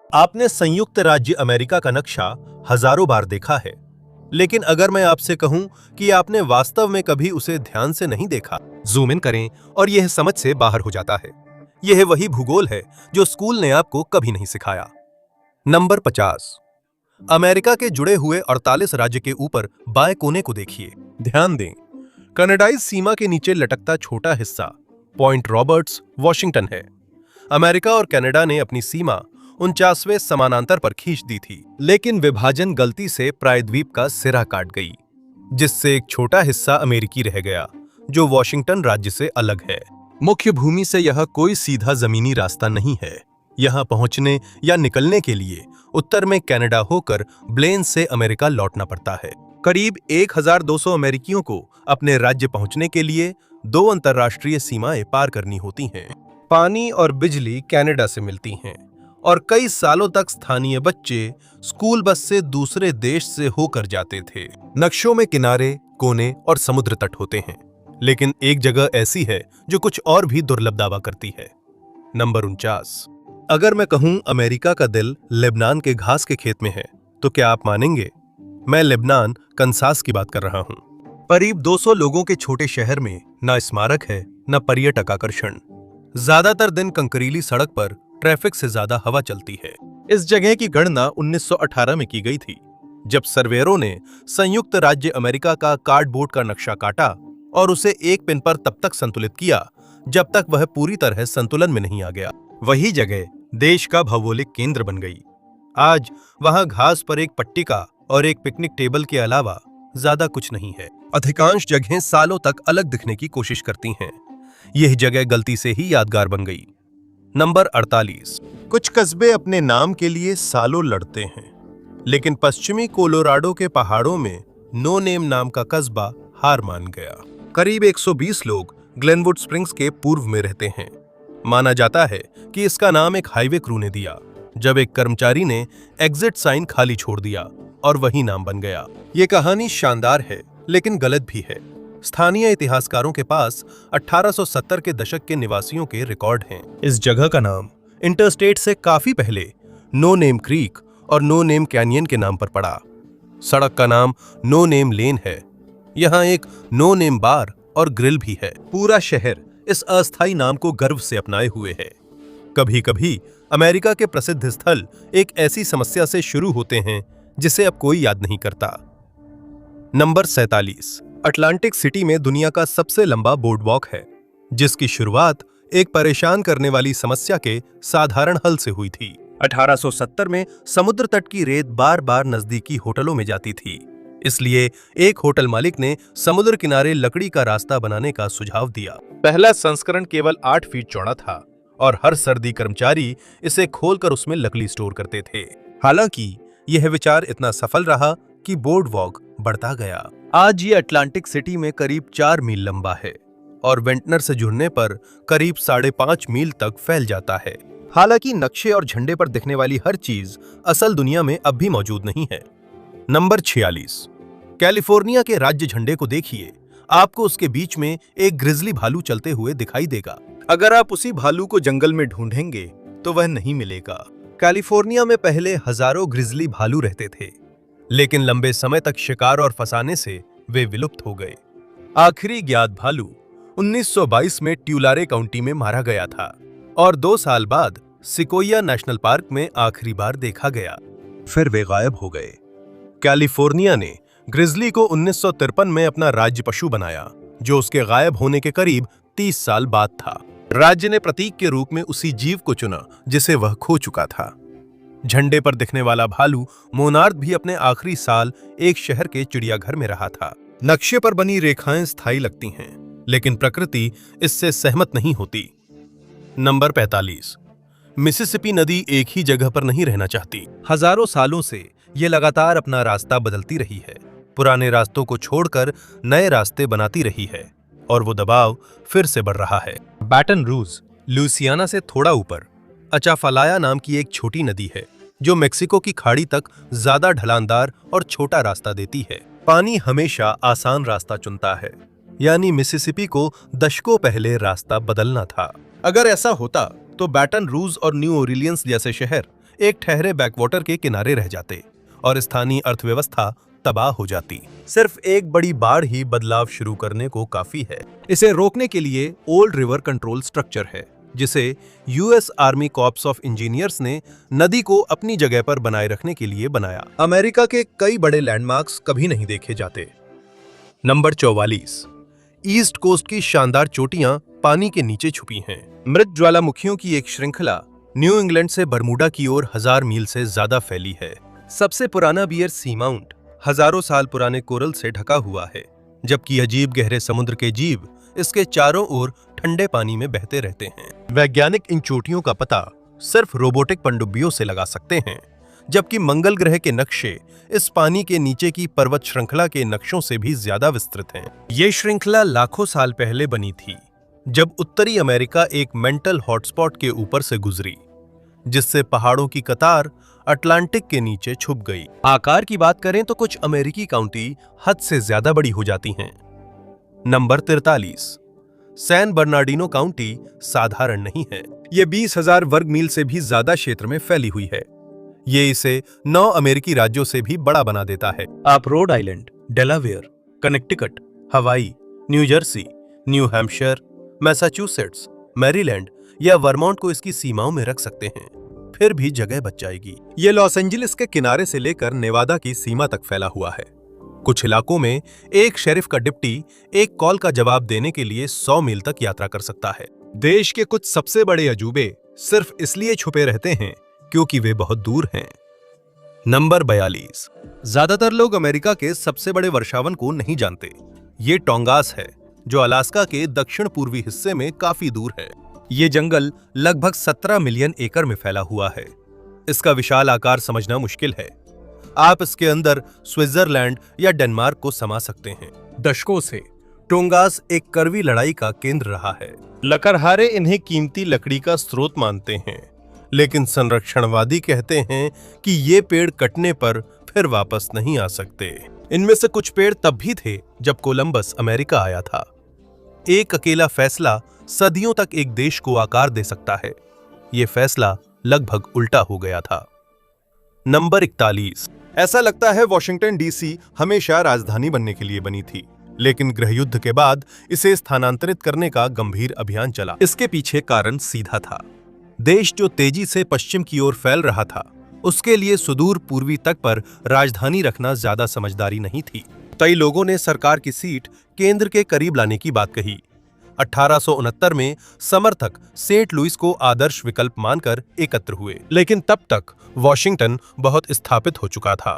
आपने संयुक्त राज्य अमेरिका का नक्शा हजारों बार देखा है, लेकिन अगर मैं आपसे कहूं कि आपने वास्तव में कभी उसे ध्यान से नहीं देखा, जूम इन करें और यह समझ से बाहर हो जाता है। यह वही भूगोल है जो स्कूल ने आपको कभी नहीं सिखाया। नंबर 50। अमेरिका के जुड़े हुए 48 राज्य के ऊपर बाएं कोने को देखिए। ध्यान दें, कनाडाई सीमा के नीचे लटकता छोटा हिस्सा पॉइंट रॉबर्ट्स, वॉशिंगटन है। अमेरिका और कनाडा ने अपनी सीमा 49वें समानांतर पर खींच दी थी, लेकिन विभाजन गलती से प्रायद्वीप का सिरा काट गई, जिससे एक छोटा हिस्सा अमेरिकी रह गया, जो वॉशिंगटन राज्य से अलग है। मुख्य भूमि से यह कोई सीधा जमीनी रास्ता नहीं है। यहां पहुंचने या निकलने के लिए उत्तर में कनाडा होकर ब्लेन से अमेरिका लौटना पड़ता है। करीब 1200 अमेरिकियों को अपने राज्य पहुंचने के लिए 2 अंतर्राष्ट्रीय सीमाएं पार करनी होती हैं। पानी और बिजली कनाडा से मिलती हैं और कई सालों तक स्थानीय बच्चे स्कूल बस से दूसरे देश से होकर जाते थे। नक्शों में किनारे, कोने और समुद्र तट होते हैं, लेकिन एक जगह ऐसी है जो कुछ और भी दुर्लभ दावा करती है। नंबर 49। अगर मैं कहूं अमेरिका का दिल लेबनान के घास के खेत में है, तो क्या आप मानेंगे? मैं लेबनान, कंसास की बात कर रहा हूं। करीब 200 लोगों के छोटे शहर में न स्मारक है, न पर्यटक आकर्षण। ज्यादातर दिन कंकरीली सड़क पर ट्रैफिक से ज्यादा हवा चलती है। इस जगह की गणना 1918 में की गई थी, जब सर्वेयरों ने संयुक्त राज्य अमेरिका का कार्डबोर्ड का नक्शा काटा और उसे एक पिन पर तब तक संतुलित किया जब तक वह पूरी तरह संतुलन में नहीं आ गया। वही जगह देश का भौगोलिक केंद्र बन गई। आज वहां घास पर एक पट्टिका और एक पिकनिक टेबल के अलावा ज्यादा कुछ नहीं है। अधिकांश जगहें सालों तक अलग दिखने की कोशिश करती हैं। यह जगह गलती से ही यादगार बन गई। नंबर 48। कुछ कस्बे अपने नाम के लिए सालों लड़ते हैं, लेकिन पश्चिमी कोलोराडो के पहाड़ों में नो नेम नाम का कस्बा हार मान गया। करीब 120 लोग ग्लेनवुड स्प्रिंग्स के पूर्व में रहते हैं। माना जाता है कि इसका नाम एक हाईवे क्रू ने दिया, जब एक कर्मचारी ने एग्जिट साइन खाली छोड़ दिया और वही नाम बन गया। ये कहानी शानदार है, लेकिन गलत भी है। स्थानीय इतिहासकारों के पास 1870 के दशक के निवासियों के रिकॉर्ड हैं। इस जगह का नाम इंटरस्टेट से काफी पहले नो नेम क्रीक और नो नेम कैनियन के नाम पर पड़ा। सड़क का नाम नो नेम लेन है। यहाँ एक नो नेम बार और ग्रिल भी है। पूरा शहर इस अस्थायी नाम को गर्व से अपनाए हुए है। कभी कभी अमेरिका के प्रसिद्ध स्थल एक ऐसी समस्या से शुरू होते हैं जिसे अब कोई याद नहीं करता। नंबर 47। अटलांटिक सिटी में दुनिया का सबसे लंबा बोर्डवॉक है, जिसकी शुरुआत एक परेशान करने वाली समस्या के साधारण हल से हुई थी। 1870 में समुद्र तट की रेत बार बार नजदीकी होटलों में जाती थी, इसलिए एक होटल मालिक ने समुद्र किनारे लकड़ी का रास्ता बनाने का सुझाव दिया। पहला संस्करण केवल 8 फीट चौड़ा था और हर सर्दी कर्मचारी इसे खोलकर उसमें लकड़ी स्टोर करते थे। हालांकि यह विचार इतना सफल रहा कि बोर्डवॉक बढ़ता गया। आज ये अटलांटिक सिटी में करीब 4 मील लंबा है और वेंटनर से जुड़ने पर करीब 5.5 मील तक फैल जाता है। हालांकि नक्शे और झंडे पर दिखने वाली हर चीज असल दुनिया में अब भी मौजूद नहीं है। नंबर 46। कैलिफोर्निया के राज्य झंडे को देखिए। आपको उसके बीच में एक ग्रिजली भालू चलते हुए दिखाई देगा। अगर आप उसी भालू को जंगल में ढूंढेंगे तो वह नहीं मिलेगा। कैलिफोर्निया में पहले हजारों ग्रिजली भालू रहते थे, लेकिन लंबे समय तक शिकार और फंसाने से वे विलुप्त हो गए। आखिरी ज्ञात भालू 1922 में ट्यूलारे काउंटी में मारा गया था और 2 साल बाद सिकोया नेशनल पार्क में आखिरी बार देखा गया। फिर वे गायब हो गए। कैलिफोर्निया ने ग्रिजली को 1953 में अपना राज्य पशु बनाया, जो उसके गायब होने के करीब 30 साल बाद था। राज्य ने प्रतीक के रूप में उसी जीव को चुना जिसे वह खो चुका था। झंडे पर दिखने वाला भालू मोनार्ड भी अपने आखिरी साल एक शहर के चिड़ियाघर में रहा था। नक्शे पर बनी रेखाएं स्थायी लगती हैं, लेकिन प्रकृति इससे सहमत नहीं होती। नंबर 45। मिसिसिपी नदी एक ही जगह पर नहीं रहना चाहती। हजारों सालों से ये लगातार अपना रास्ता बदलती रही है, पुराने रास्तों को छोड़कर नए रास्ते बनाती रही है, और वो दबाव फिर से बढ़ रहा है। बैटन रूज, लुइसियाना से थोड़ा ऊपर, अचाफालाया नाम की एक छोटी नदी है, जो मेक्सिको की खाड़ी तक ज्यादा ढलानदार और छोटा रास्ता देती है। पानी हमेशा आसान रास्ता चुनता है, यानी मिसिसिपी को दशकों पहले रास्ता बदलना था। अगर ऐसा होता तो बैटन रूज और न्यू ओरिलियंस जैसे शहर एक ठहरे बैकवाटर के किनारे रह जाते और स्थानीय अर्थव्यवस्था तबाह हो जाती। सिर्फ एक बड़ी बाढ़ ही बदलाव शुरू करने को काफी है। इसे रोकने के लिए ओल्ड रिवर कंट्रोल स्ट्रक्चर है, जिसे US army corps of engineers ने नदी को अपनी जगह पर बनाए रखने के लिए बनाया। अमेरिका के कई बड़े लैंडमार्क्स कभी नहीं देखे जाते। नंबर 44, ईस्ट कोस्ट की शानदार चोटियां पानी के नीचे छुपी हैं। मृत ज्वालामुखियों की एक श्रृंखला न्यू इंग्लैंड से बरमूडा की ओर 1000 मील से ज्यादा फैली है। सबसे पुराना बियर सी माउंट हजारों साल पुराने कोरल से ढका हुआ है, जबकि अजीब गहरे समुद्र के जीव इसके चारों ओर ठंडे पानी में बहते रहते हैं। वैज्ञानिक इन चोटियों का पता सिर्फ रोबोटिक पनडुब्बियों से लगा सकते हैं, जबकि मंगल ग्रह के नक्शे इस पानी के नीचे की पर्वत श्रृंखला के नक्शों से भी ज्यादा विस्तृत हैं। ये श्रृंखला लाखों साल पहले बनी थी, जब उत्तरी अमेरिका एक मेंटल हॉटस्पॉट के ऊपर से गुजरी, जिससे पहाड़ों की कतार अटलांटिक के नीचे छुप गई। आकार की बात करें तो कुछ अमेरिकी काउंटी हद से ज्यादा बड़ी हो जाती हैं। नंबर 43, सैन बर्नार्डिनो काउंटी साधारण नहीं है। ये 20,000 वर्ग मील से भी ज्यादा क्षेत्र में फैली हुई है। ये इसे 9 अमेरिकी राज्यों से भी बड़ा बना देता है। आप रोड आइलैंड, डेलावेयर, कनेक्टिकट, हवाई, new Jersey, new Hampshire, Massachusetts, Maryland या वर्मोंट को इसकी सीमाओं में रख सकते हैं, फिर भी जगह बच जाएगी। ये लॉस एंजलिस के किनारे से लेकर नेवादा की सीमा तक फैला हुआ है। कुछ इलाकों में एक शेरिफ का डिप्टी एक कॉल का जवाब देने के लिए 100 मील तक यात्रा कर सकता है। देश के कुछ सबसे बड़े अजूबे सिर्फ इसलिए छुपे रहते हैं क्योंकि वे बहुत दूर हैं। नंबर 42, ज्यादातर लोग अमेरिका के सबसे बड़े वर्षावन को नहीं जानते। ये टोंगास है, जो अलास्का के दक्षिण पूर्वी हिस्से में काफी दूर है। ये जंगल लगभग 17 मिलियन एकड़ में फैला हुआ है। इसका विशाल आकार समझना मुश्किल है। आप इसके अंदर स्विट्जरलैंड या डेनमार्क को समा सकते हैं। दशकों से टोंगास एक कड़वी लड़ाई का केंद्र रहा है। लकड़हारे इन्हें कीमती लकड़ी का स्रोत मानते हैं, लेकिन संरक्षणवादी कहते हैं कि ये पेड़ कटने पर फिर वापस नहीं आ सकते। इनमें से कुछ पेड़ तब भी थे जब कोलंबस अमेरिका आया था। एक अकेला फैसला सदियों तक एक देश को आकार दे सकता है। यह फैसला लगभग उल्टा हो गया था। नंबर 41, ऐसा लगता है वॉशिंगटन डीसी हमेशा राजधानी बनने के लिए बनी थी, लेकिन गृहयुद्ध के बाद इसे स्थानांतरित करने का गंभीर अभियान चला। इसके पीछे कारण सीधा था। देश जो तेजी से पश्चिम की ओर फैल रहा था, उसके लिए सुदूर पूर्वी तट पर राजधानी रखना ज्यादा समझदारी नहीं थी। कई लोगों ने सरकार की सीट केंद्र के करीब लाने की बात कही। 1869 में समर्थक सेंट लुइस को आदर्श विकल्प मानकर एकत्र हुए, लेकिन तब तक वॉशिंगटन बहुत स्थापित हो चुका था।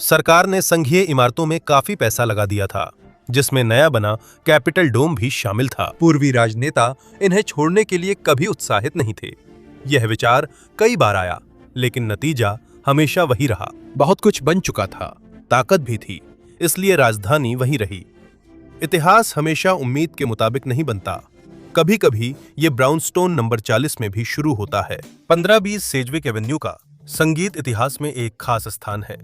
सरकार ने संघीय इमारतों में काफी पैसा लगा दिया था, जिसमें नया बना कैपिटल डोम भी शामिल था। पूर्वी राजनेता इन्हें छोड़ने के लिए कभी उत्साहित नहीं थे। यह विचार कई बार आया, लेकिन नतीजा हमेशा वही रहा। बहुत कुछ बन चुका था, ताकत भी थी, इसलिए राजधानी वहीं रही। इतिहास हमेशा उम्मीद के मुताबिक नहीं बनता। कभी कभी ये ब्राउनस्टोन नंबर 40 में भी शुरू होता है। 1520 सेजविक एवेन्यू का संगीत इतिहास में एक खास स्थान है।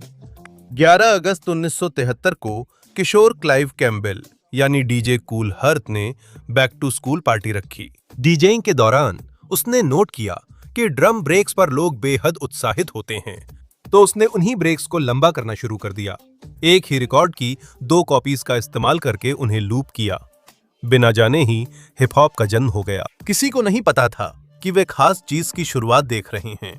11 अगस्त 1973 को किशोर क्लाइव कैम्पबेल यानी डीजे कूल हर्थ ने बैक टू स्कूल पार्टी रखी। डीजेइंग के दौरान उसने नोट किया कि ड्रम ब्रेक्स पर लोग बेहद उत्साहित होते हैं, तो उसने उन्हीं ब्रेक्स को लंबा करना शुरू कर दिया। एक ही रिकॉर्ड की 2 कॉपीज का इस्तेमाल करके उन्हें लूप किया। बिना जाने ही हिप हॉप का जन्म हो गया। किसी को नहीं पता था कि वे खास चीज की शुरुआत देख रहे हैं।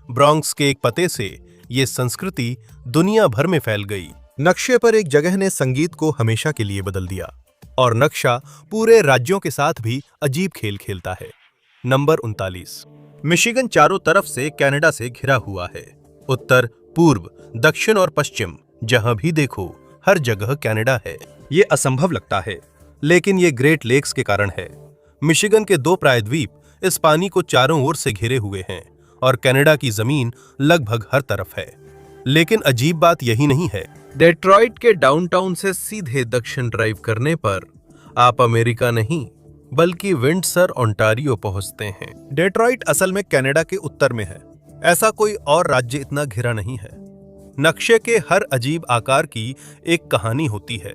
ब्रॉन्क्स के एक पते से ये संस्कृति दुनिया भर में फैल गई। नक्शे पर एक जगह ने संगीत को हमेशा के लिए बदल दिया, और नक्शा पूरे राज्यों के साथ भी अजीब खेल खेलता है। नंबर 39, मिशिगन चारों तरफ से कनाडा से घिरा हुआ है। उत्तर, पूर्व, दक्षिण और पश्चिम, जहां भी देखो हर जगह कनाडा है। ये असंभव लगता है, लेकिन ये ग्रेट लेक्स के कारण है। मिशिगन के 2 प्रायद्वीप इस पानी को चारों ओर से घिरे हुए हैं, और कनाडा की जमीन लगभग हर तरफ है। लेकिन अजीब बात यही नहीं है। डेट्रॉइट के डाउनटाउन से सीधे दक्षिण ड्राइव करने पर आप अमेरिका नहीं बल्कि विंडसर, ओंटारियो पहुंचते हैं। डेट्रॉइट असल में कनाडा के उत्तर में है। ऐसा कोई और राज्य इतना घिरा नहीं है। नक्शे के हर अजीब आकार की एक कहानी होती है।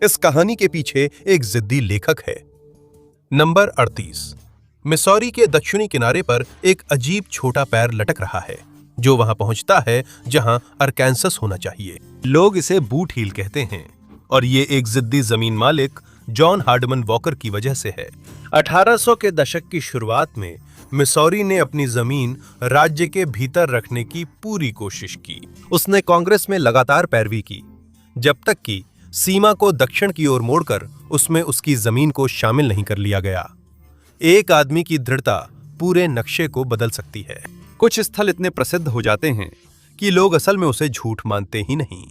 इस कहानी के पीछे एक जिद्दी लेखक है। नंबर 38, मिसौरी के दक्षिणी किनारे पर एक अजीब छोटा पैर लटक रहा है जो वहां पहुंचता है जहां अरकानसास होना चाहिए। लोग इसे बूट हील कहते हैं और ये एक जिद्दी जमीन मालिक जॉन हार्डमन वॉकर की वजह से है। 1800 के दशक की शुरुआत में मिसौरी ने अपनी जमीन राज्य के भीतर रखने की पूरी कोशिश की। उसने कांग्रेस में लगातार पैरवी की जब तक कि सीमा को दक्षिण की ओर मोड़कर उसमें उसकी जमीन को शामिल नहीं कर लिया गया। एक आदमी की दृढ़ता पूरे नक्शे को बदल सकती है। कुछ स्थल इतने प्रसिद्ध हो जाते हैं कि लोग असल में उसे झूठ मानते ही नहीं।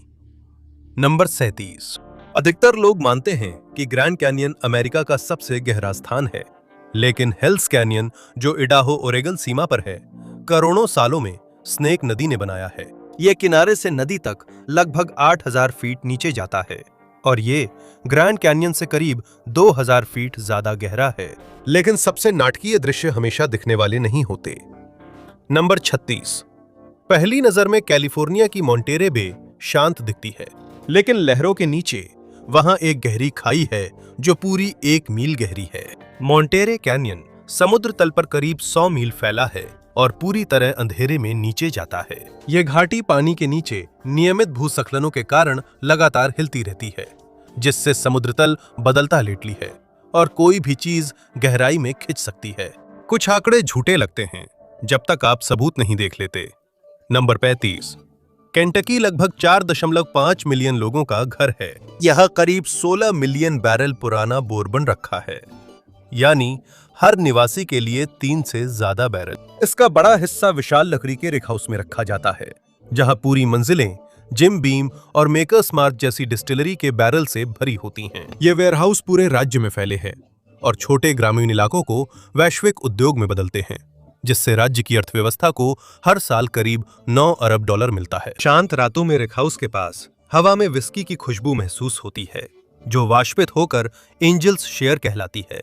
नंबर 37। अधिकतर लोग मानते हैं कि ग्रैंड कैनियन अमेरिका का सबसे गहरा स्थान है, लेकिन हेल्स कैनियन जो इडाहो ओरेगन सीमा पर है, करोड़ों सालों में स्नेक नदी ने बनाया है। यह किनारे से नदी तक लगभग 8000 फीट नीचे जाता है और ये ग्रैंड कैनियन से करीब 2000 फीट ज्यादा गहरा है। लेकिन सबसे नाटकीय दृश्य हमेशा दिखने वाले नहीं होते। नंबर 36। पहली नजर में कैलिफोर्निया की मोंटेरे बे शांत दिखती है, लेकिन लहरों के नीचे वहां एक गहरी खाई है जो पूरी 1 मील गहरी है। मोंटेरे कैनियन समुद्र तल पर करीब 100 मील फैला है और पूरी तरह अंधेरे में नीचे जाता है। यह घाटी पानी के नीचे नियमित भूस्खलनों के कारण लगातार हिलती रहती है, जिससे समुद्र तल बदलता लेटली है और कोई भी चीज गहराई में खिंच सकती है। कुछ आंकड़े झूठे लगते हैं जब तक आप सबूत नहीं देख लेते। नंबर 35। केंटकी लगभग 4.5 मिलियन लोगों का घर है। यह करीब 16 मिलियन बैरल पुराना बोरबन रखा है, यानी हर निवासी के लिए 3 से ज्यादा बैरल। इसका बड़ा हिस्सा विशाल लकड़ी के रिक हाउस में रखा जाता है, जहां पूरी मंजिलें जिम बीम और मेकर्स मार्क जैसी डिस्टिलरी के बैरल से भरी होती हैं। ये वेयरहाउस पूरे राज्य में फैले हैं और छोटे ग्रामीण इलाकों को वैश्विक उद्योग में बदलते हैं, जिससे राज्य की अर्थव्यवस्था को हर साल करीब 9 अरब डॉलर मिलता है। शांत रातों में रिक हाउस के पास हवा में विस्की की खुशबू महसूस होती है, जो वाष्पित होकर एंजल्स शेयर कहलाती है।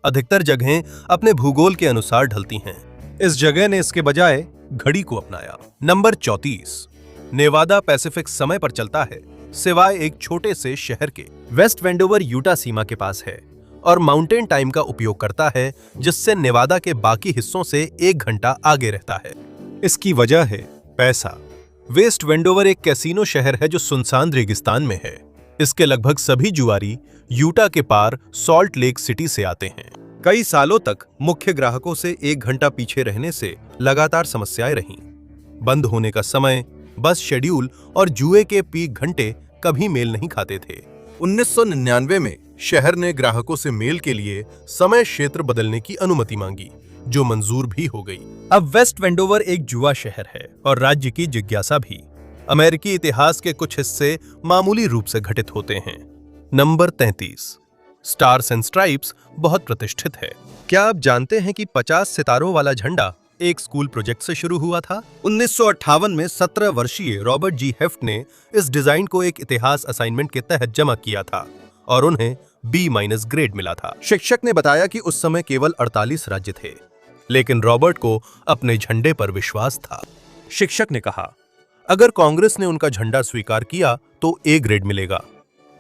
अधिकतर जगहें अपने भूगोल के अनुसार ढलती हैं। इस जगह ने इसके बजाय घड़ी को अपनाया। नंबर 34। नेवादा पैसिफिक समय पर चलता है, सिवाय एक छोटे से शहर के। वेस्ट वेंडोवर यूटा सीमा के पास है और माउंटेन टाइम का उपयोग करता है, जिससे नेवादा के बाकी हिस्सों से 1 घंटा आगे रहता है। इसकी वजह है पैसा। वेस्ट वेंडोवर एक कैसीनो शहर है जो सुनसान रेगिस्तान में है। इसके लगभग सभी जुआरी यूटा के पार सॉल्ट लेक सिटी से आते हैं। कई सालों तक मुख्य ग्राहकों से 1 घंटा पीछे रहने से लगातार समस्याएं रहीं। बंद होने का समय, बस शेड्यूल और जुए के पीक घंटे कभी मेल नहीं खाते थे। 1999 में शहर ने ग्राहकों से मेल के लिए समय क्षेत्र बदलने की अनुमति मांगी, जो मंजूर भी हो गई। अब वेस्ट वेंडोवर एक जुआ शहर है और राज्य की जिज्ञासा भी। अमेरिकी इतिहास के कुछ हिस्से मामूली रूप से घटित होते हैं। नंबर 33। स्टार्स एंड स्ट्राइप्स बहुत प्रतिष्ठित है। क्या आप जानते हैं कि 50 सितारों वाला झंडा एक स्कूल प्रोजेक्ट से शुरू हुआ था? 1958 में 17 वर्षीय रॉबर्ट जी हेफ्ट ने इस डिजाइन को एक इतिहास असाइनमेंट के तहत जमा किया था और उन्हें B- ग्रेड मिला था। शिक्षक ने बताया कि उस समय केवल 48 राज्य थे, लेकिन रॉबर्ट को अपने झंडे पर विश्वास था। शिक्षक ने कहा, अगर कांग्रेस ने उनका झंडा स्वीकार किया तो A ग्रेड मिलेगा।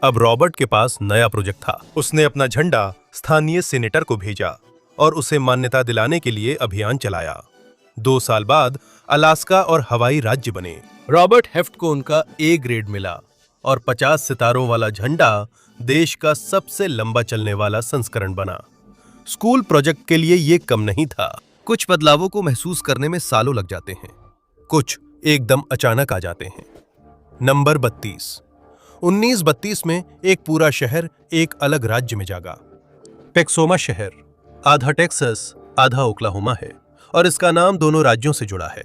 अब रॉबर्ट के पास नया प्रोजेक्ट था। उसने अपना झंडा स्थानीय सीनेटर को भेजा और उसे मान्यता दिलाने के लिए अभियान चलाया। 2 साल बाद अलास्का और हवाई राज्य बने। रॉबर्ट हेफ्ट को उनका A ग्रेड मिला और 50 सितारों वाला झंडा देश का सबसे लंबा चलने वाला संस्करण बना। स्कूल प्रोजेक्ट के लिए ये कम नहीं था। कुछ बदलावों को महसूस करने में सालों लग जाते हैं, कुछ एकदम अचानक आ जाते हैं। नंबर 32। 1932 में एक पूरा शहर एक अलग राज्य में जागा। पेक्सोमा शहर आधा टेक्सास आधा ओक्लाहोमा है और इसका नाम दोनों राज्यों से जुड़ा है।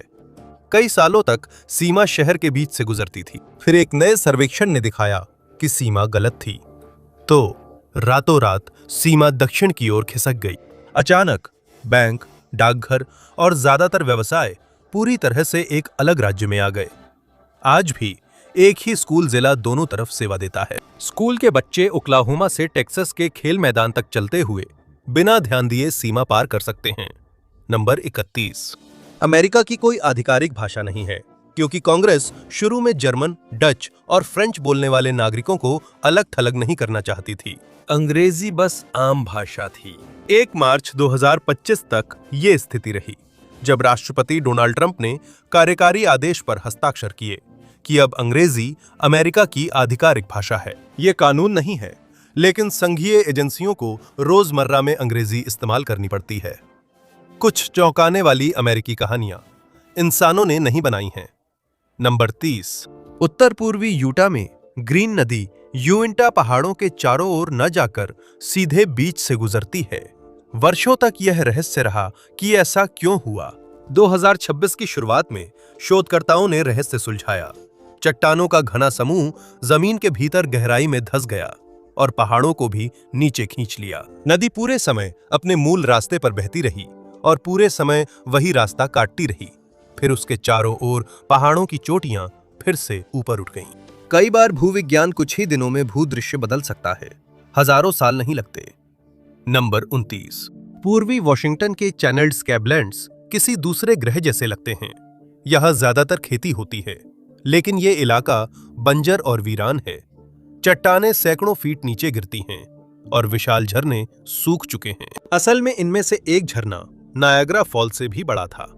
कई सालों तक सीमा शहर के बीच से गुजरती थी। फिर एक नए सर्वेक्षण ने दिखाया कि सीमा गलत थी, तो रातों रात सीमा दक्षिण की ओर खिसक गई। अचानक बैंक, डाकघर और ज्यादातर व्यवसाय पूरी तरह से एक अलग राज्य में आ गए। आज भी एक ही स्कूल जिला दोनों तरफ सेवा देता है। स्कूल के बच्चे ओक्लाहोमा से टेक्सास के खेल मैदान तक चलते हुए बिना ध्यान दिए सीमा पार कर सकते हैं। नंबर 31। अमेरिका की कोई आधिकारिक भाषा नहीं है, क्योंकि कांग्रेस शुरू में जर्मन, डच और फ्रेंच बोलने वाले नागरिकों को अलग थलग नहीं करना चाहती थी। अंग्रेजी बस आम भाषा थी। 1 मार्च 2025 तक ये स्थिति रही, जब राष्ट्रपति डोनाल्ड ट्रंप ने कार्यकारी आदेश पर हस्ताक्षर किए कि अब अंग्रेजी अमेरिका की आधिकारिक भाषा है। ये कानून नहीं है, लेकिन संघीय एजेंसियों को रोजमर्रा में अंग्रेजी इस्तेमाल करनी पड़ती है। कुछ चौंकाने वाली अमेरिकी कहानियां इंसानों ने नहीं बनाई हैं। नंबर 30। उत्तर पूर्वी यूटा में ग्रीन नदी यूइंटा पहाड़ों के चारों ओर न जाकर सीधे बीच से गुजरती है। वर्षों तक यह रहस्य रहा कि ऐसा क्यों हुआ। 2026 की शुरुआत में शोधकर्ताओं ने रहस्य सुलझाया। चट्टानों का घना समूह जमीन के भीतर गहराई में धंस गया और पहाड़ों को भी नीचे खींच लिया। नदी पूरे समय अपने मूल रास्ते पर बहती रही और पूरे समय वही रास्ता काटती रही। फिर उसके चारों ओर पहाड़ों की चोटियां फिर से ऊपर उठ गईं। कई बार भूविज्ञान कुछ ही दिनों में भूदृश्य बदल सकता है, हजारों साल नहीं लगते। नंबर 29। पूर्वी वॉशिंगटन के चैनल्ड स्कैबलैंड्स किसी दूसरे ग्रह जैसे लगते हैं। यहां ज्यादातर खेती होती है, लेकिन ये इलाका बंजर और वीरान है। चट्टानें सैकड़ों फीट नीचे गिरती हैं और विशाल झरने सूख चुके हैं। असल में इनमें से एक झरना नायग्रा फॉल से भी बड़ा था।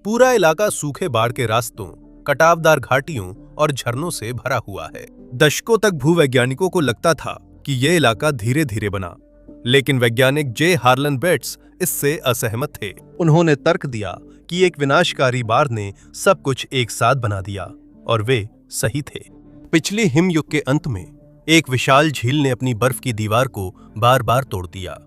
पूरा इलाका सूखे बाढ़ के रास्तों, कटावदार घाटियों और झरनों से भरा हुआ है। दशकों तक भूवैज्ञानिकों को लगता था कि यह इलाका धीरे धीरे बना, लेकिन वैज्ञानिक जे हार्लन बेट्स इससे असहमत थे। उन्होंने तर्क दिया कि एक विनाशकारी बाढ़ ने सब कुछ एक साथ बना दिया, और वे सही थे। पिछले हिमयुग के अंत में एक विशाल झील ने अपनी बर्फ की दीवार को बार बार तोड़ दिया।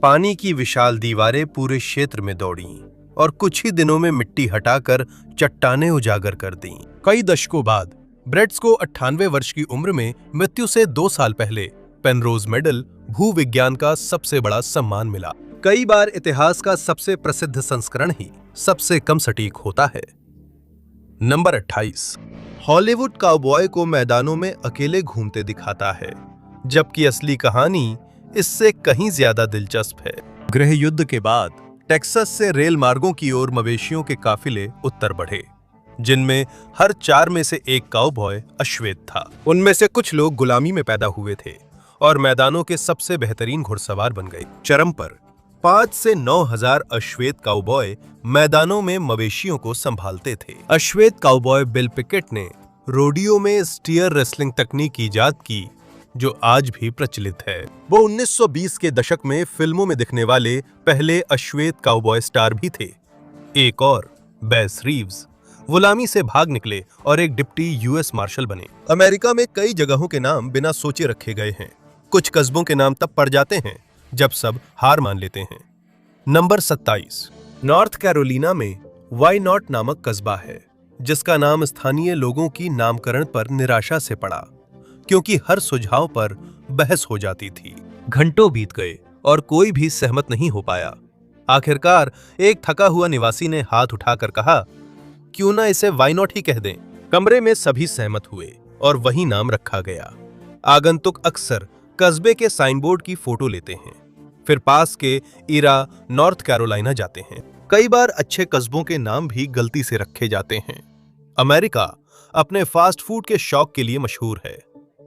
पानी की विशाल दीवारें पूरे क्षेत्र में दौड़ीं और कुछ ही दिनों में मिट्टी हटाकर चट्टानें उजागर कर दीं। कई दशकों बाद ब्रेट्स को 98 वर्ष की उम्र में मृत्यु से 2 साल पहले पेनरोज मेडल, भूविज्ञान का सबसे बड़ा सम्मान मिला। कई बार इतिहास का सबसे प्रसिद्ध संस्करण ही सबसे कम सटीक होता है। नंबर 28। हॉलीवुड काउबॉय को मैदानों में अकेले घूमते दिखाता है, जबकि असली कहानी इससे कहीं ज्यादा दिलचस्प है। गृह युद्ध के बाद टेक्सास से रेल मार्गों की ओर मवेशियों के काफिले उत्तर बढ़े, जिनमें हर 4 में से एक काउबॉय अश्वेत था। उनमें से कुछ लोग गुलामी में पैदा हुए थे और मैदानों के सबसे बेहतरीन घुड़सवार बन गए। चरम पर 5 से 9 हजार अश्वेत काउबॉय मैदानों में मवेशियों को संभालते थे। अश्वेत काउबॉय बिल पिकेट ने रोडियो में स्टीयर रेसलिंग तकनीक ईजाद की, जो आज भी प्रचलित है। वो 1920 के दशक में फिल्मों में दिखने वाले पहले अश्वेत काउबॉय स्टार भी थे। एक और बेस रीव्स गुलामी से भाग निकले और एक डिप्टी यूएस मार्शल बने। अमेरिका में कई जगहों के नाम बिना सोचे रखे गए हैं। कुछ कस्बों के नाम तब पड़ जाते हैं जब सब हार मान लेते हैं। नंबर 27। नॉर्थ कैरोलिना में वाई नॉट नामक कस्बा है, जिसका नाम स्थानीय लोगों की नामकरण पर निराशा से पड़ा, क्योंकि हर सुझाव पर बहस हो जाती थी। घंटों बीत गए और कोई भी सहमत नहीं हो पाया। आखिरकार एक थका हुआ निवासी ने हाथ उठाकर कहा, क्यों ना इसे वाई नॉट ही कह दें। कमरे में सभी सहमत हुए और वही नाम रखा गया। आगंतुक अक्सर कस्बे के साइनबोर्ड की फोटो लेते हैं, फिर पास के इरा, नॉर्थ कैरोलिना जाते हैं। कई बार अच्छे कस्बों के नाम भी गलती से रखे जाते हैं। अमेरिका अपने फास्ट फूड के शौक के लिए मशहूर है,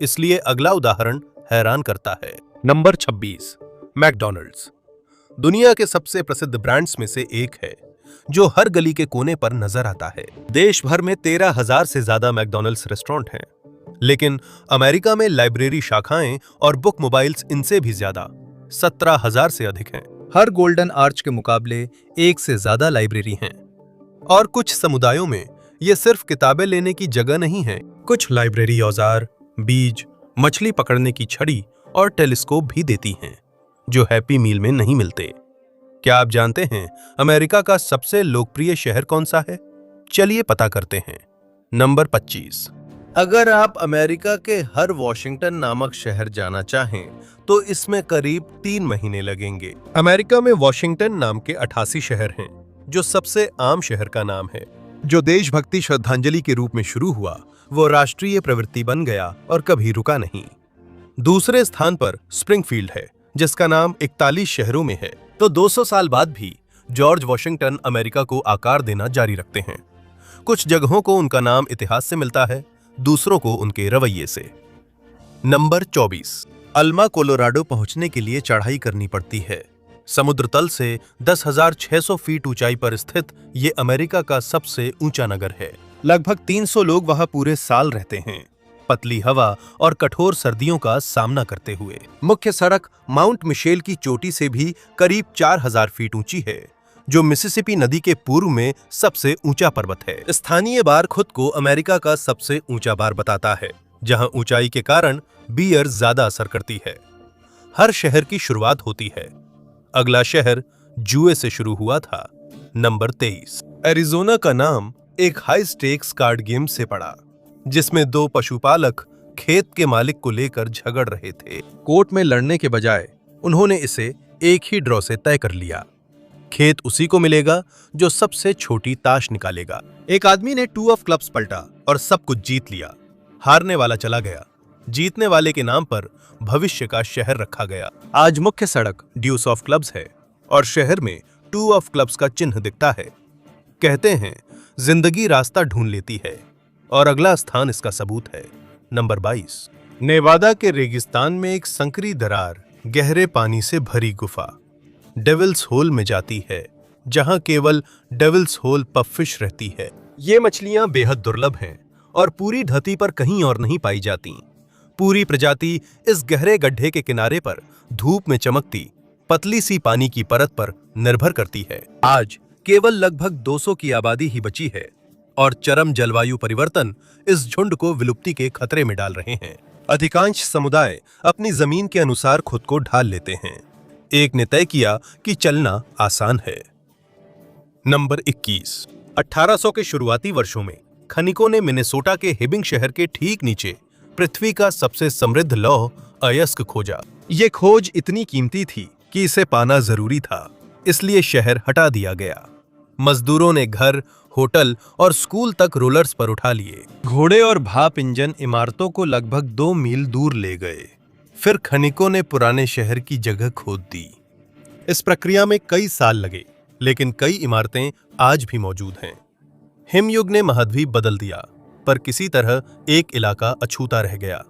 इसलिए अगला उदाहरण हैरान करता है। नंबर 26। मैकडॉनल्ड्स दुनिया के सबसे प्रसिद्ध ब्रांड्स में से एक है, जो हर गली के कोने पर नजर आता है। देश भर में 13,000 से ज्यादा मैकडॉनल्ड्स रेस्टोरेंट हैं, लेकिन अमेरिका में लाइब्रेरी शाखाएं और बुक मोबाइल्स इनसे भी ज्यादा 17,000 से अधिक हैं। हर गोल्डन आर्च के मुकाबले 1 से ज्यादा लाइब्रेरी हैं। और कुछ समुदायों में ये सिर्फ किताबें लेने की जगह नहीं है। कुछ लाइब्रेरी औजार, बीज, मछली पकड़ने की छड़ी और टेलीस्कोप भी देती हैं, जो हैप्पी मील में नहीं मिलते। क्या आप जानते हैं अमेरिका का सबसे लोकप्रिय शहर कौन सा है? चलिए पता करते हैं। नंबर 25। अगर आप अमेरिका के हर वॉशिंगटन नामक शहर जाना चाहें, तो इसमें करीब 3 महीने लगेंगे। अमेरिका में वॉशिंगटन नाम के 88 शहर हैं, जो सबसे आम शहर का नाम है। जो देशभक्ति श्रद्धांजलि के रूप में शुरू हुआ, वो राष्ट्रीय प्रवृत्ति बन गया और कभी रुका नहीं। दूसरे स्थान पर स्प्रिंगफील्ड है, जिसका नाम 41 शहरों में है। तो 200 साल बाद भी जॉर्ज वॉशिंगटन अमेरिका को आकार देना जारी रखते हैं। कुछ जगहों को उनका नाम इतिहास से मिलता है, दूसरों को उनके रवैये से। नंबर 24। अल्मा कोलोराडो पहुंचने के लिए चढ़ाई करनी पड़ती है। समुद्र तल से 10,600 फीट ऊंचाई पर स्थित ये अमेरिका का सबसे ऊंचा नगर है। लगभग 300 लोग वहां पूरे साल रहते हैं, पतली हवा और कठोर सर्दियों का सामना करते हुए। मुख्य सड़क माउंट मिशेल की चोटी से भी करीब 4,000 फीट ऊंची है, जो मिसिसिपी नदी के पूर्व में सबसे ऊंचा पर्वत है। स्थानीय बार खुद को अमेरिका का सबसे ऊंचा बार बताता है, जहां ऊंचाई के कारण बियर ज्यादा असर करती है। हर शहर की शुरुआत होती है। अगला शहर जुए से शुरू हुआ था। नंबर 23। एरिजोना का नाम एक हाई स्टेक्स कार्ड गेम से पड़ा, जिसमें दो पशुपालक खेत के मालिक को लेकर झगड़ रहे थे। कोर्ट में लड़ने के बजाय उन्होंने इसे एक ही ड्रॉ से तय कर लिया। खेत उसी को मिलेगा जो सबसे छोटी ताश निकालेगा। एक आदमी ने 2 ऑफ क्लब्स पलटा और सब कुछ जीत लिया। हारने वाला चला गया। जीतने वाले के नाम पर भविष्य का शहर रखा गया। आज मुख्य सड़क ड्यूस ऑफ क्लब्स है और शहर में 2 ऑफ क्लब्स का चिन्ह दिखता है। कहते हैं जिंदगी रास्ता ढूंढ लेती है और अगला स्थान इसका सबूत है। नंबर 22। नेवादा के रेगिस्तान में एक संकरी दरार गहरे पानी से भरी गुफा डेविल्स होल में जाती है, जहां केवल डेविल्स होल पफिश रहती है। ये मछलियां बेहद दुर्लभ हैं और पूरी धरती पर कहीं और नहीं पाई जाती। पूरी प्रजाति इस गहरे गड्ढे के किनारे पर धूप में चमकती पतली सी पानी की परत पर निर्भर करती है। आज केवल लगभग 200 की आबादी ही बची है और चरम जलवायु परिवर्तन इस झुंड को विलुप्ति के खतरे में डाल रहे हैं। अधिकांश समुदाय अपनी जमीन के अनुसार खुद को ढाल लेते हैं। एक ने तय किया कि चलना आसान है। नंबर 21। 1800 के शुरुआती वर्षों में खनिकों ने मिनेसोटा के हिबिंग शहर के ठीक नीचे पृथ्वी का सबसे समृद्ध लौह अयस्क खोजा। यह खोज इतनी कीमती थी कि इसे पाना जरूरी था, इसलिए शहर हटा दिया गया। मजदूरों ने घर, होटल और स्कूल तक रोलर्स पर उठा लिए। घोड़े और भाप इंजन इमारतों को लगभग 2 मील दूर ले गए। फिर खनिकों ने पुराने शहर की जगह खोद दी। इस प्रक्रिया में कई साल लगे, लेकिन कई इमारतें आज भी मौजूद हैं। हिमयुग ने महाद्वीप बदल दिया, पर किसी तरह एक इलाका अछूता रह गया।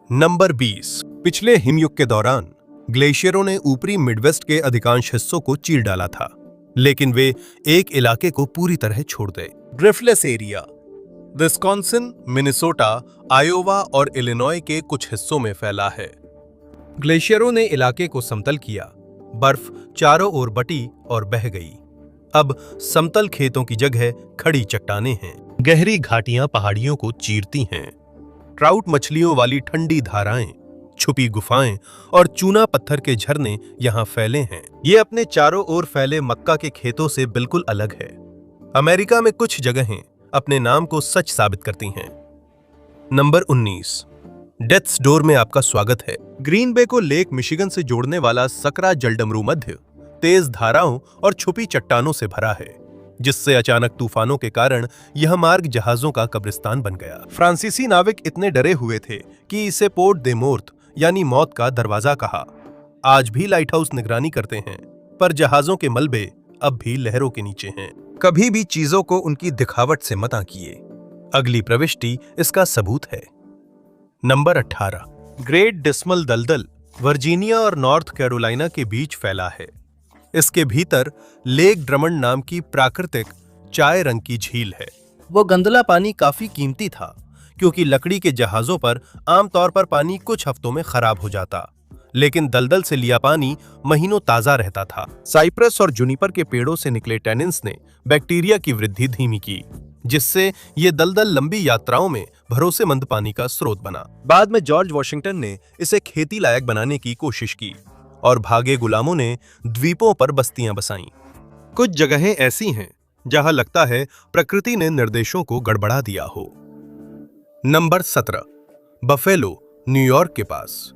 नंबर 20। पिछले हिमयुग के दौरान ग्लेशियरों ने ऊपरी मिडवेस्ट के अधिकांश हिस्सों को चीर डाला था, लेकिन वे एक इलाके को पूरी तरह छोड़ गए। ड्रिफ्टलेस एरिया विस्कॉन्सिन, मिनेसोटा, आयोवा और इलिनॉय के कुछ हिस्सों में फैला है। ग्लेशियरों ने इलाके को समतल किया, बर्फ चारों ओर बटी और बह गई। अब समतल खेतों की जगह खड़ी चट्टानें हैं। गहरी घाटियां पहाड़ियों को चीरती हैं। ट्राउट मछलियों वाली ठंडी धाराएं, छुपी गुफाएं और चूना पत्थर के झरने यहां फैले हैं। ये अपने चारों ओर फैले मक्का के खेतों से बिल्कुल अलग है। अमेरिका में कुछ जगहें अपने नाम को सच साबित करती हैं। नंबर 19। डेथ्स डोर में आपका स्वागत है। ग्रीन बे को लेक मिशिगन से जोड़ने वाला सकरा जलडमरू मध्य तेज धाराओं और छुपी चट्टानों से भरा है, जिससे अचानक तूफानों के कारण यह मार्ग जहाजों का कब्रिस्तान बन गया। फ्रांसीसी नाविक इतने डरे हुए थे कि इसे पोर्ट दे मोर्ट यानी मौत का दरवाजा कहा। आज भी लाइट हाउस निगरानी करते हैं, पर जहाजों के मलबे अब भी लहरों के नीचे हैं। कभी भी चीजों को उनकी दिखावट से मत आंकिए। अगली प्रविष्टि इसका सबूत है। नंबर 18। ग्रेट डिस्मल दलदल वर्जीनिया और नॉर्थ कैरोलिना के बीच फैला है। इसके भीतर लेक ड्रमंड नाम की प्राकृतिक चाय रंग की झील है। वो गंदला पानी काफी कीमती था, क्योंकि लकड़ी के जहाजों पर आमतौर पर पानी कुछ हफ्तों में खराब हो जाता, लेकिन दलदल से लिया पानी महीनों ताजा रहता था। साइप्रस और जुनिपर के पेड़ों से निकले टैनिन्स ने बैक्टीरिया की वृद्धि धीमी की, जिससे ये दलदल लंबी यात्राओं में भरोसेमंद पानी का स्रोत बना। बाद में जॉर्ज वॉशिंगटन ने इसे खेती लायक बनाने की कोशिश की और भागे गुलामों ने द्वीपों पर बस्तियां बसाईं। कुछ जगहें ऐसी हैं जहां लगता है प्रकृति ने निर्देशों को गड़बड़ा दिया हो। नंबर 17। बफेलो, न्यूयॉर्क के पास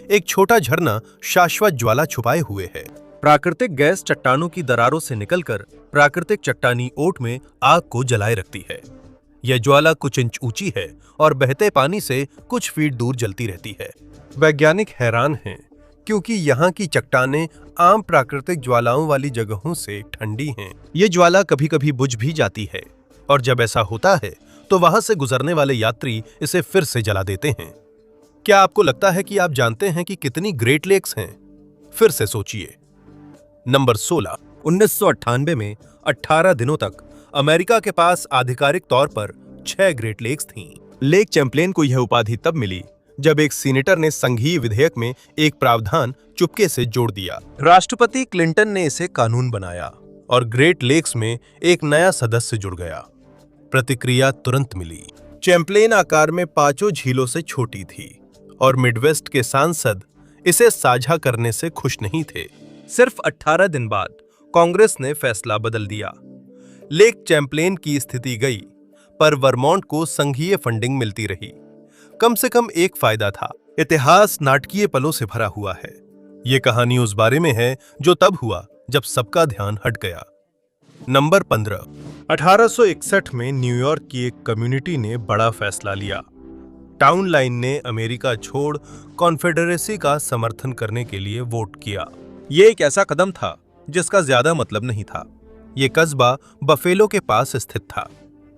एक छोटा झरना शाश्वत ज्वाला छुपाए हुए है। प्राकृतिक गैस चट्टानों की दरारों से निकलकर प्राकृतिक चट्टानी ओट में आग को जलाए रखती है। यह ज्वाला कुछ इंच ऊंची है और बहते पानी से कुछ फीट दूर जलती रहती है। वैज्ञानिक हैरान हैं, क्योंकि यहाँ की चट्टानें आम प्राकृतिक ज्वालाओं वाली जगहों से ठंडी हैं। ये ज्वाला कभी कभी बुझ भी जाती है, और जब ऐसा होता है तो वहां से गुजरने वाले यात्री इसे फिर से जला देते हैं। क्या आपको लगता है कि आप जानते हैं कि कितनी ग्रेट लेक्स हैं? फिर से सोचिए। नंबर 16। 1998 में 18 दिनों तक अमेरिका के पास आधिकारिक तौर पर 6 ग्रेट लेक्स थीं। लेक चैंपलेन को यह उपाधि तब मिली जब एक सीनेटर ने संघीय विधेयक में एक प्रावधान चुपके से जोड़ दिया। राष्ट्रपति क्लिंटन ने इसे कानून बनाया और ग्रेट लेक्स में एक नया सदस्य जुड़ गया। प्रतिक्रिया तुरंत मिली। चैंपलेन आकार में 5 झीलों से छोटी थी और मिडवेस्ट के सांसद इसे साझा करने से खुश नहीं थे। सिर्फ 18 दिन बाद कांग्रेस ने फैसला बदल दिया। लेक चैंपलेन की स्थिति गई, पर वर्मोंट को संघीय फंडिंग मिलती रही। कम से कम एक फायदा था, इतिहास नाटकीय पलों से भरा हुआ है। ये कहानी उस बारे में है जो तब हुआ जब सबका ध्यान हट गया। नंबर 15। 1861 में न्यूयॉर्क की एक कम्युनिटी ने बड़ा फैसला लिया। टाउन लाइन ने अमेरिका छोड़ कॉन्फेडरेसी का समर्थन करने के लिए वोट किया। ये एक ऐसा कदम था जिसका ज्यादा मतलब नहीं था। ये कस्बा बफेलो के पास स्थित था,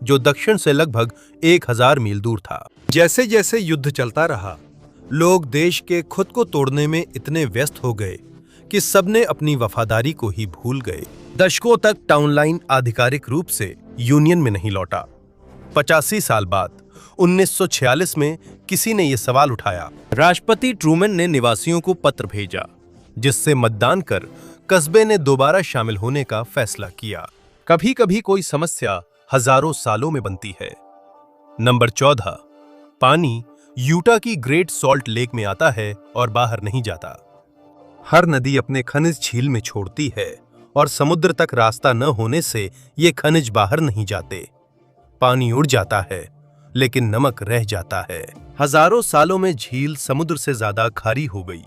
जो दक्षिण से लगभग 1000 मील दूर था। जैसे जैसे युद्ध चलता रहा, लोग देश के खुद को तोड़ने में इतने व्यस्त हो गए कि सबने अपनी वफादारी को ही भूल गए। दशकों तक टाउन लाइन आधिकारिक रूप से यूनियन में नहीं लौटा। 85 साल बाद 1946 में किसी ने यह सवाल उठाया। राष्ट्रपति ट्रूमैन ने निवासियों को पत्र भेजा, जिससे मतदान कर कस्बे ने दोबारा शामिल होने का फैसला किया। कभी कभी कोई समस्या हजारों सालों में बनती है। नंबर 14। पानी यूटा की ग्रेट सॉल्ट लेक में आता है और बाहर नहीं जाता। हर नदी अपने खनिज झील में छोड़ती है और समुद्र तक रास्ता न होने से ये खनिज बाहर नहीं जाते। पानी उड़ जाता है, लेकिन नमक रह जाता है। हजारों सालों में झील समुद्र से ज्यादा खारी हो गई।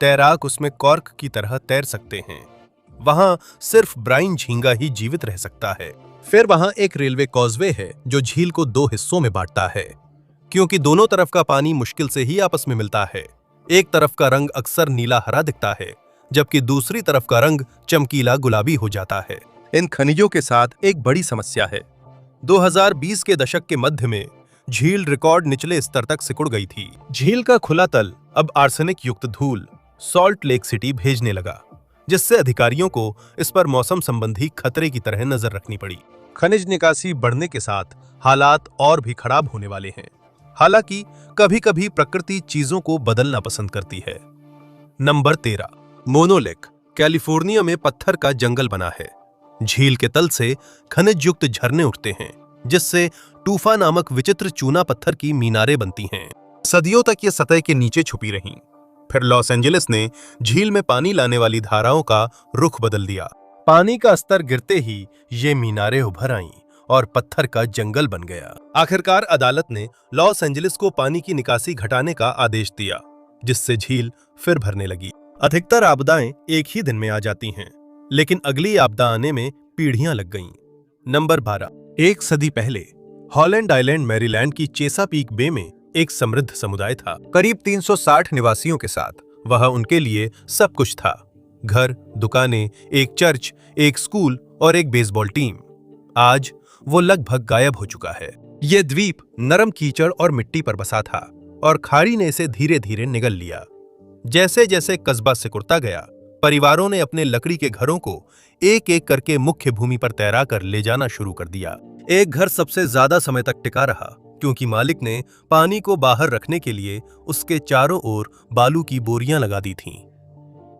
तैराक उसमें कॉर्क की तरह तैर सकते हैं। वहां सिर्फ ब्राइन झींगा ही जीवित रह सकता है। फिर वहां एक रेलवे कॉजवे है जो झील को 2 हिस्सों में बांटता है, क्योंकि दोनों तरफ का पानी मुश्किल से ही आपस में मिलता है। एक तरफ का रंग अक्सर नीला हरा दिखता है, जबकि दूसरी तरफ का रंग चमकीला गुलाबी हो जाता है। इन खनिजों के साथ एक बड़ी समस्या है। 2020 के दशक के मध्य में झील रिकॉर्ड निचले स्तर तक सिकुड़ गई थी। झील का खुला तल अब आर्सेनिक युक्त धूल सॉल्ट लेक सिटी भेजने लगा, जिससे अधिकारियों को इस पर मौसम संबंधी खतरे की तरह नजर रखनी पड़ी। खनिज निकासी बढ़ने के साथ हालात और भी खराब होने वाले हैं। हालांकि कभी-कभी प्रकृति चीजों को बदलना पसंद करती है। नंबर 13। मोनो लेक कैलिफोर्निया में पत्थर का जंगल बना है। झील के तल से खनिज युक्त झरने उठते हैं, जिससे टूफा नामक विचित्र चूना पत्थर की मीनारें बनती हैं। सदियों तक ये सतह के नीचे छुपी रहीं। फिर लॉस एंजलिस ने झील में पानी लाने वाली धाराओं का रुख बदल दिया। पानी का स्तर गिरते ही ये मीनारें उभर आईं और पत्थर का जंगल बन गया। आखिरकार अदालत ने लॉस एंजलिस को पानी की निकासी घटाने का आदेश दिया, जिससे झील फिर भरने लगी। अधिकतर आपदाएं एक ही दिन में आ जाती हैं, लेकिन अगली आपदा आने में पीढ़ियां लग गईं। नंबर 12। एक सदी पहले हॉलैंड आइलैंड मैरीलैंड की चेसापीक बे में एक समृद्ध समुदाय था। करीब 360 निवासियों के साथ वह उनके लिए सब कुछ था। घर, दुकानें, एक चर्च, एक स्कूल और एक बेसबॉल टीम। आज वो लगभग गायब हो चुका है। ये द्वीप नरम कीचड़ और मिट्टी पर बसा था और खाड़ी ने इसे धीरे धीरे निगल लिया। जैसे जैसे कस्बा सिकुड़ता गया, परिवारों ने अपने लकड़ी के घरों को एक एक करके मुख्य भूमि पर तैरा कर ले जाना शुरू कर दिया। एक घर सबसे ज्यादा समय तक टिका रहा, क्योंकि मालिक ने पानी को बाहर रखने के लिए उसके चारों ओर बालू की बोरियां लगा दी थीं।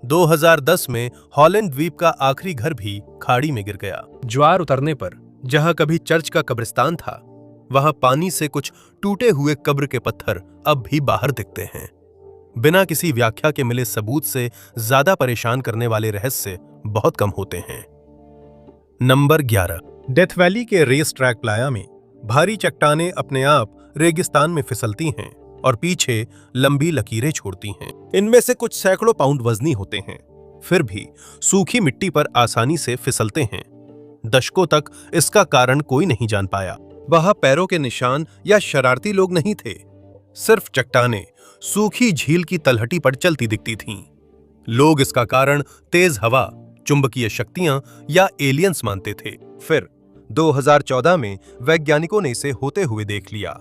2010 में हॉलैंड द्वीप का आखिरी घर भी खाड़ी में गिर गया। ज्वार उतरने पर जहां कभी चर्च का कब्रिस्तान था, वहां पानी से कुछ टूटे हुए कब्र के पत्थर अब भी बाहर दिखते हैं। बिना किसी व्याख्या के मिले सबूत से ज्यादा परेशान करने वाले रहस्य बहुत कम होते हैं। नंबर 11। डेथ वैली के रेस ट्रैक प्लाया में भारी चट्टानें अपने आप रेगिस्तान में फिसलती हैं और पीछे लंबी लकीरें छोड़ती हैं। इनमें से कुछ सैकड़ों पाउंड वजनी होते हैं, फिर भी सूखी मिट्टी पर आसानी से फिसलते हैं। दशकों तक इसका कारण कोई नहीं जान पाया। वहां पैरों के निशान या शरारती लोग नहीं थे, सिर्फ चट्टानें सूखी झील की तलहटी पर चलती दिखती थीं। लोग इसका कारण तेज हवा, चुंबकीय शक्तियां या एलियंस मानते थे। फिर 2014 में वैज्ञानिकों ने इसे होते हुए देख लिया।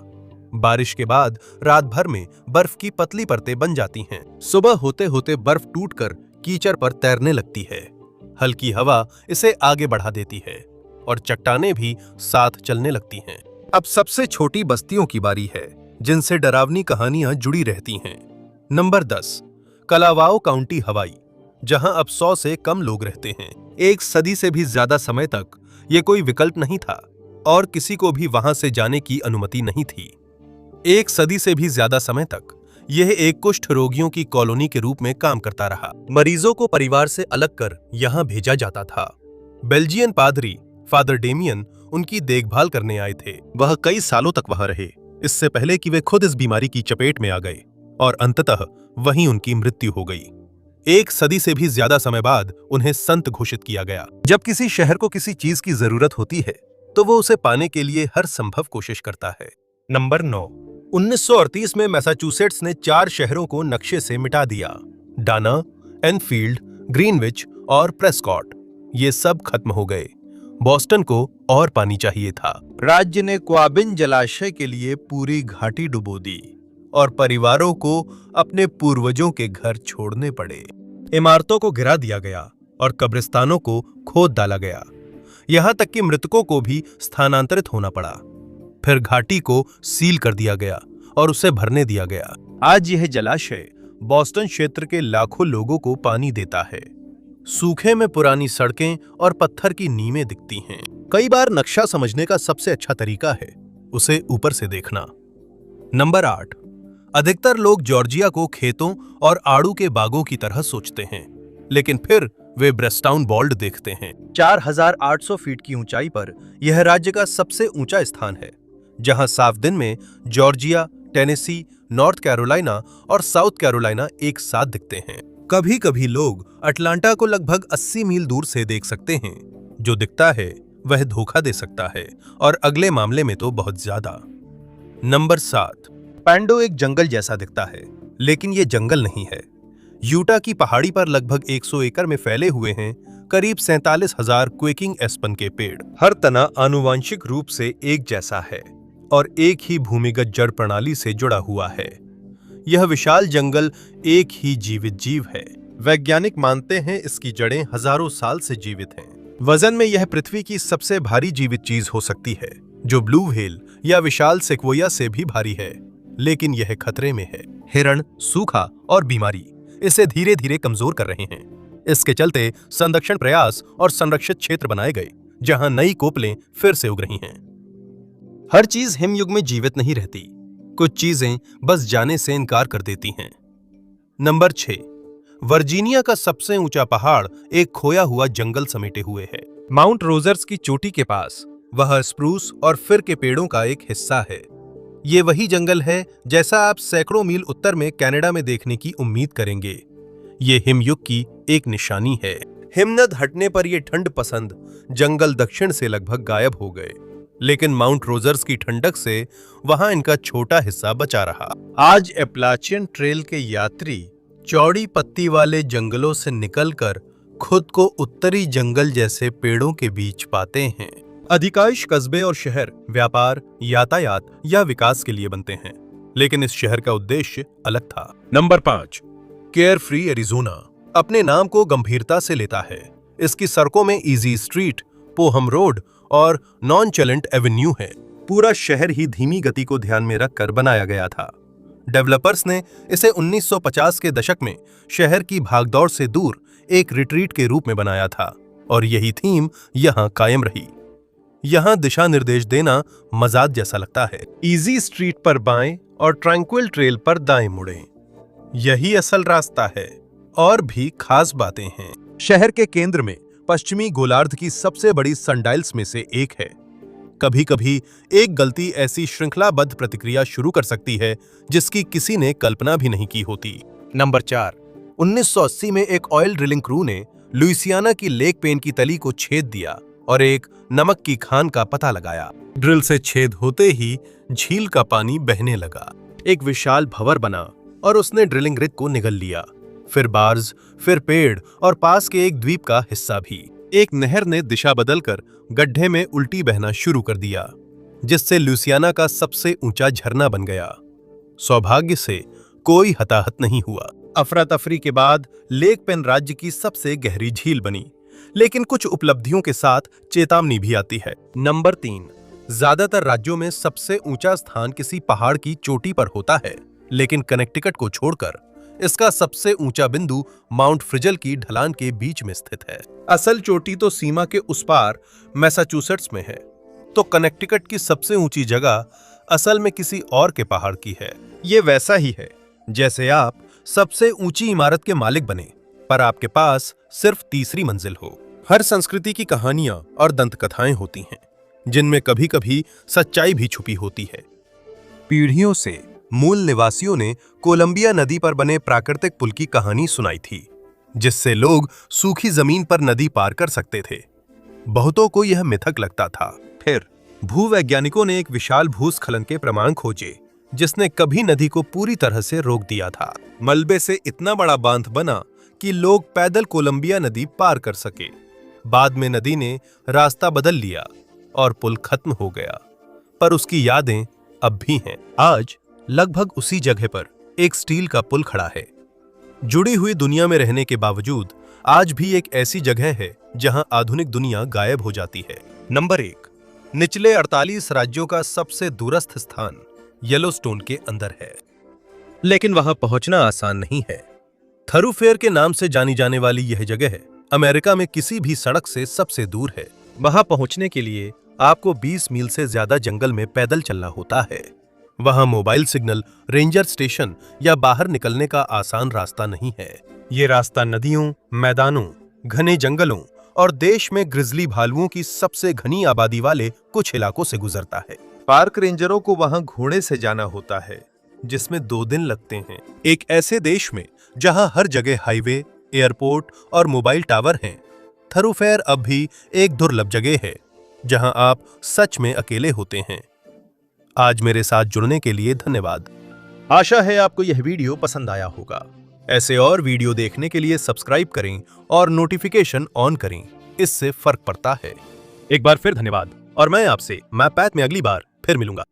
बारिश के बाद रात भर में बर्फ की पतली परतें बन जाती हैं। सुबह होते होते बर्फ टूटकर कीचड़ पर तैरने लगती है। हल्की हवा इसे आगे बढ़ा देती है और चट्टानें भी साथ चलने लगती हैं। अब सबसे छोटी बस्तियों की बारी है, जिनसे डरावनी कहानियां जुड़ी रहती हैं। नंबर 10, कलावाओ काउंटी, हवाई, जहां अब 100 से कम लोग रहते हैं। एक सदी से भी ज्यादा समय तक ये कोई विकल्प नहीं था और किसी को भी वहां से जाने की अनुमति नहीं थी। एक सदी से भी ज्यादा समय तक यह एक कुष्ठ रोगियों की कॉलोनी के रूप में काम करता रहा। मरीजों को परिवार से अलग कर यहां भेजा जाता था। बेल्जियन पादरी फादर डेमियन उनकी देखभाल करने आए थे। वह कई सालों तक वहां रहे, इससे पहले कि वे खुद इस बीमारी की चपेट में आ गए, और अंततः वहीं उनकी मृत्यु हो गई। एक सदी से भी ज्यादा समय बाद उन्हें संत घोषित किया गया। जब किसी शहर को किसी चीज की जरूरत होती है तो वो उसे पाने के लिए हर संभव कोशिश करता है। नंबर 9, 1938 में मैसाचुसेट्स ने 4 शहरों को नक्शे से मिटा दिया। डाना, एनफील्ड, ग्रीनविच और प्रेस्कॉट, ये सब खत्म हो गए। बॉस्टन को और पानी चाहिए था। राज्य ने क्वाबिन जलाशय के लिए पूरी घाटी डुबो दी और परिवारों को अपने पूर्वजों के घर छोड़ने पड़े। इमारतों को गिरा दिया गया और कब्रिस्तानों को खोद डाला गया। यहां तक कि मृतकों को भी स्थानांतरित होना पड़ा। फिर घाटी को सील कर दिया गया और उसे भरने दिया गया। आज यह जलाशय बॉस्टन क्षेत्र के लाखों लोगों को पानी देता है। सूखे में पुरानी सड़कें और पत्थर की नीमें दिखती हैं। कई बार नक्शा समझने का सबसे अच्छा तरीका है उसे ऊपर से देखना। नंबर 8, अधिकतर लोग जॉर्जिया को खेतों और आड़ू के बागों की तरह सोचते हैं, लेकिन फिर वे ब्रेस्टाउन बॉल्ड देखते हैं। 4800 फीट की ऊंचाई पर यह राज्य का सबसे ऊंचा स्थान है, जहां साफ दिन में जॉर्जिया, टेनेसी, नॉर्थ कैरोलिना और साउथ कैरोलिना एक साथ दिखते हैं। कभी कभी लोग अटलांटा को लगभग 80 मील दूर से देख सकते हैं। जो दिखता है वह धोखा दे सकता है, और अगले मामले में तो बहुत ज्यादा। नंबर 7, पैंडो एक जंगल जैसा दिखता है, लेकिन यह जंगल नहीं है। यूटा की पहाड़ी पर लगभग 100 एकड़ में फैले हुए हैं करीब 47,000 क्वेकिंग एस्पन के पेड़। हर तना आनुवांशिक रूप से एक जैसा है और एक ही भूमिगत जड़ प्रणाली से जुड़ा हुआ है। यह विशाल जंगल एक ही जीवित जीव है। वैज्ञानिक मानते हैं इसकी जड़ें हजारों साल से जीवित हैं। वजन में यह पृथ्वी की सबसे भारी जीवित चीज हो सकती है, जो ब्लू व्हेल या विशाल सेक्वोया से भी भारी है, लेकिन यह खतरे में है। हिरण, सूखा और बीमारी इसे धीरे धीरे कमजोर कर रहे हैं। इसके चलते संरक्षण प्रयास और संरक्षित क्षेत्र बनाए गए, जहां नई कोपलें फिर से उग रही हैं। हर चीज हिमयुग में जीवित नहीं रहती, कुछ चीजें बस जाने से इनकार कर देती हैं। नंबर 6, वर्जीनिया का सबसे ऊंचा पहाड़ एक खोया हुआ जंगल समेटे हुए है। माउंट रोजर्स की चोटी के पास वह स्प्रूस और फिर के पेड़ों का एक हिस्सा है। ये वही जंगल है जैसा आप सैकड़ों मील उत्तर में कनाडा में देखने की उम्मीद करेंगे। ये हिमयुग की एक निशानी है। हिमनद हटने पर यह ठंड पसंद जंगल दक्षिण से लगभग गायब हो गए, लेकिन माउंट रोजर्स की ठंडक से वहां इनका छोटा हिस्सा बचा रहा। आज एपलाचियन ट्रेल के यात्री चौड़ी पत्ती वाले जंगलों से निकलकर खुद को उत्तरी जंगल जैसे पेड़ों के बीच पाते हैं। अधिकांश कस्बे और शहर व्यापार, यातायात या विकास के लिए बनते हैं, लेकिन इस शहर का उद्देश्य अलग था। नंबर 5, केयर फ्री एरिजोना अपने नाम को गंभीरता से लेता है। इसकी सड़कों में इजी स्ट्रीट, पोहम रोड और नॉनचलेंट एवेन्यू है। पूरा शहर ही धीमी गति को ध्यान में रखकर बनाया गया था। डेवलपर्स ने इसे 1950 के दशक में शहर की भागदौड़ से दूर एक रिट्रीट के रूप में बनाया था, और यही थीम यहां कायम रही। यहां दिशा निर्देश देना मजाक जैसा लगता है। इजी स्ट्रीट पर बाएं और ट्रैंक्विल ट्रेल पर दाएं मुड़ें, यही असल रास्ता है। और भी खास बातें हैं। शहर के केंद्र में पश्चिमी गोलार्ध की सबसे बड़ी सनडाइल्स में से एक है। कभी कभी एक गलती ऐसी श्रृंखलाबद्ध प्रतिक्रिया शुरू कर सकती है जिसकी किसी ने कल्पना भी नहीं की होती। नंबर 4, 1980 में एक ऑयल ड्रिलिंग क्रू ने लुइसियाना की लेक पेन की तली को छेद दिया और एक नमक की खान का पता लगाया। ड्रिल से छेद होते ही झील का पानी बहने लगा। एक विशाल भंवर बना और उसने ड्रिलिंग रिग को निगल लिया। फिर बार्ज, फिर पेड़ और पास के एक द्वीप का हिस्सा भी। एक नहर ने दिशा बदलकर गड्ढे में उल्टी बहना शुरू कर दिया, जिससे लुइसियाना का सबसे ऊंचा झरना बन गया। सौभाग्य से कोई हताहत नहीं हुआ। अफरा तफरी के बाद लेक पेन राज्य की सबसे गहरी झील बनी, लेकिन कुछ उपलब्धियों के साथ चेतावनी भी आती है। नंबर 3, ज्यादातर राज्यों में सबसे ऊंचा स्थान किसी पहाड़ की चोटी पर होता है, लेकिन कनेक्टिकट को छोड़कर इसका सबसे ऊंचा बिंदु माउंट फ्रिजल की ढलान के बीच में स्थित है। असल चोटी तो सीमा के उस पार मैसाचुसेट्स में है, तो कनेक्टिकट की सबसे ऊंची जगह असल में किसी और के पहाड़ की है। ये वैसा ही है जैसे आप सबसे ऊंची इमारत के मालिक बने, पर आपके पास सिर्फ तीसरी मंजिल हो। हर संस्कृति की कहानियां और दंतकथाएं होती हैं, जिनमें कभी कभी सच्चाई भी छुपी होती है। पीढ़ियों से मूल निवासियों ने कोलंबिया नदी पर बने प्राकृतिक पुल की कहानी सुनाई थी, जिससे लोग सूखी जमीन पर नदी पार कर सकते थे। बहुतों को यह मिथक लगता था। फिर भूवैज्ञानिकों ने एक विशाल भूस्खलन के प्रमाण खोजे, जिसने कभी नदी को पूरी तरह से रोक दिया था। मलबे से इतना बड़ा बांध बना कि लोग पैदल कोलंबिया नदी पार कर सके। बाद में नदी ने रास्ता बदल लिया और पुल खत्म हो गया, पर उसकी यादें अब भी हैं। आज लगभग उसी जगह पर एक स्टील का पुल खड़ा है। जुड़ी हुई दुनिया में रहने के बावजूद आज भी एक ऐसी जगह है जहां आधुनिक दुनिया गायब हो जाती है। नंबर 1, निचले 48 राज्यों का सबसे दूरस्थ स्थान येलोस्टोन के अंदर है, लेकिन वहां पहुंचना आसान नहीं है। थरूफेयर के नाम से जानी जाने वाली यह जगह अमेरिका में किसी भी सड़क से सबसे दूर है। वहां पहुंचने के लिए आपको 20 मील से ज्यादा जंगल में पैदल चलना होता है। वहां मोबाइल सिग्नल, रेंजर स्टेशन या बाहर निकलने का आसान रास्ता नहीं है। ये रास्ता नदियों, मैदानों, घने जंगलों और देश में ग्रिजली भालुओं की सबसे घनी आबादी वाले कुछ इलाकों से गुजरता है। पार्क रेंजरों को वहां घोड़े से जाना होता है, जिसमें 2 दिन लगते हैं। एक ऐसे देश में जहां हर जगह हाईवे, एयरपोर्ट और मोबाइल टावर हैं, थरूफेयर अब भी एक दुर्लभ जगह है जहां आप सच में अकेले होते हैं। आज मेरे साथ जुड़ने के लिए धन्यवाद। आशा है आपको यह वीडियो पसंद आया होगा। ऐसे और वीडियो देखने के लिए सब्सक्राइब करें और नोटिफिकेशन ऑन करें, इससे फर्क पड़ता है। एक बार फिर धन्यवाद, और मैं आपसे मैपैथ में अगली बार फिर मिलूंगा।